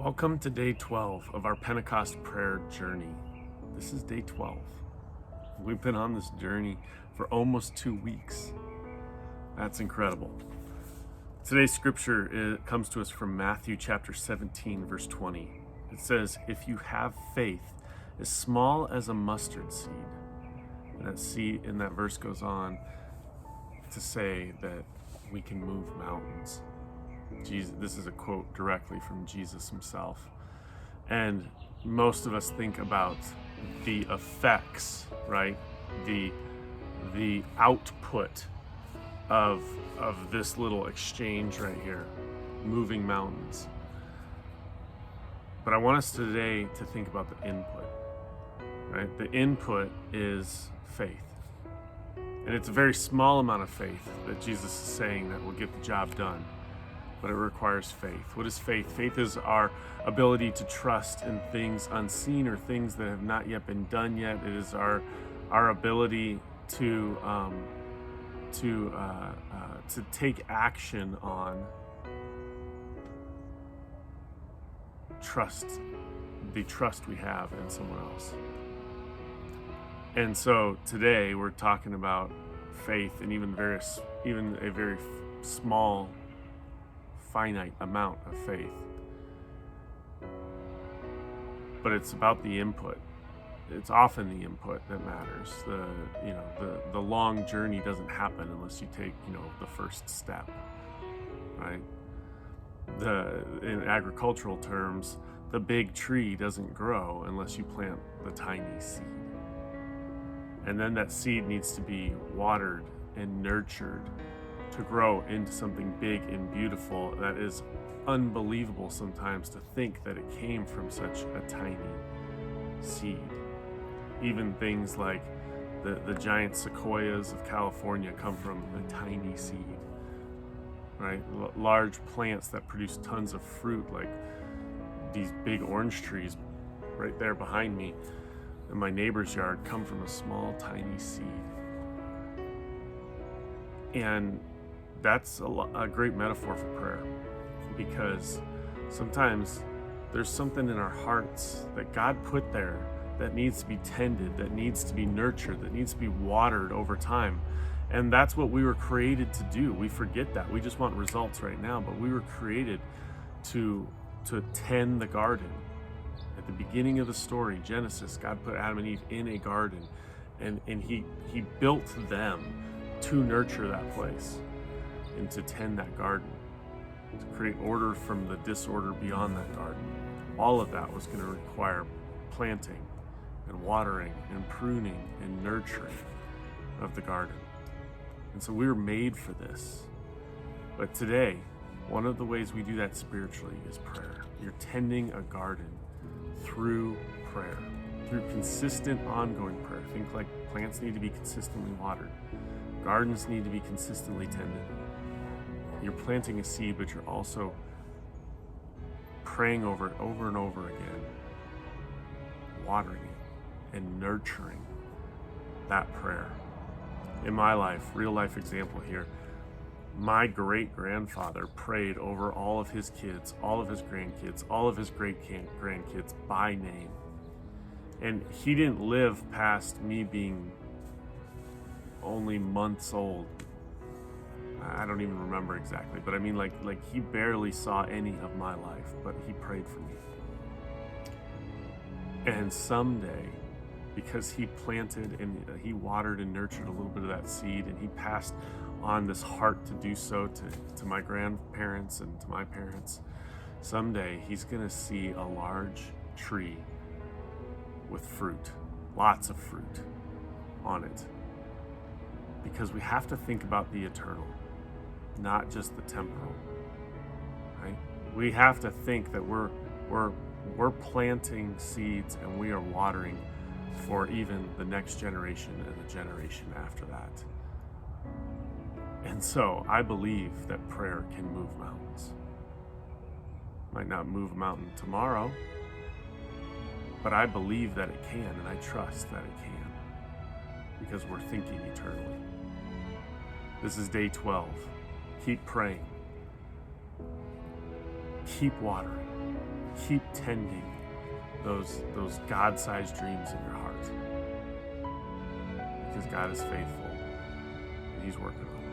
Welcome to day 12 of our Pentecost prayer journey. This is day 12. We've been on this journey for almost 2 weeks. That's incredible. Today's scripture comes to us from Matthew chapter 17, verse 20. It says, "If you have faith as small as a mustard seed," and that verse goes on to say that we can move mountains. This is a quote directly from Jesus himself. And most of us think about the effects, right? The output of this little exchange right here, moving mountains. But I want us today to think about the input, right? The input is faith. And it's a very small amount of faith that Jesus is saying that will get the job done. But it requires faith. What is faith? Faith is our ability to trust in things unseen or things that have not yet been done yet. It is our ability to take action on the trust we have in someone else. And so today we're talking about faith and even a very small, finite amount of faith. But it's about the input. It's often the input that matters. The long journey doesn't happen unless you take, the first step, right? In agricultural terms, the big tree doesn't grow unless you plant the tiny seed. And then that seed needs to be watered and nurtured to grow into something big and beautiful that is unbelievable sometimes to think that it came from such a tiny seed. Even things like the giant sequoias of California come from a tiny seed, right? Large plants that produce tons of fruit, like these big orange trees right there behind me in my neighbor's yard, come from a small tiny seed. And that's a great metaphor for prayer, because sometimes there's something in our hearts that God put there that needs to be tended, that needs to be nurtured, that needs to be watered over time. And that's what we were created to do. We forget that. We just want results right now, but we were created to tend the garden. At the beginning of the story, Genesis, God put Adam and Eve in a garden, and he built them to nurture that place and to tend that garden, to create order from the disorder beyond that garden. All of that was going to require planting and watering and pruning and nurturing of the garden. And so we were made for this. But today, one of the ways we do that spiritually is prayer. You're tending a garden through prayer, through consistent, ongoing prayer. Think like plants need to be consistently watered. Gardens need to be consistently tended. You're planting a seed, but you're also praying over it over and over again, watering it and nurturing that prayer. In my life, real life example here, my great-grandfather prayed over all of his kids, all of his grandkids, all of his great-grandkids by name. And he didn't live past me being only months old. I don't even remember exactly, but I mean like he barely saw any of my life, but he prayed for me. And someday, because he planted and he watered and nurtured a little bit of that seed, and he passed on this heart to do so to my grandparents and to my parents, someday he's gonna see a large tree with fruit, lots of fruit on it. Because we have to think about the eternal, not just the temporal, right? We have to think that we're planting seeds and we are watering for even the next generation and the generation after that. And so I believe that prayer can move mountains. Might not move a mountain tomorrow, but I believe that it can, and I trust that it can, because we're thinking eternally. This is day 12. Keep praying. Keep watering. keep tending those God-sized dreams in your heart, because God is faithful and He's working on it.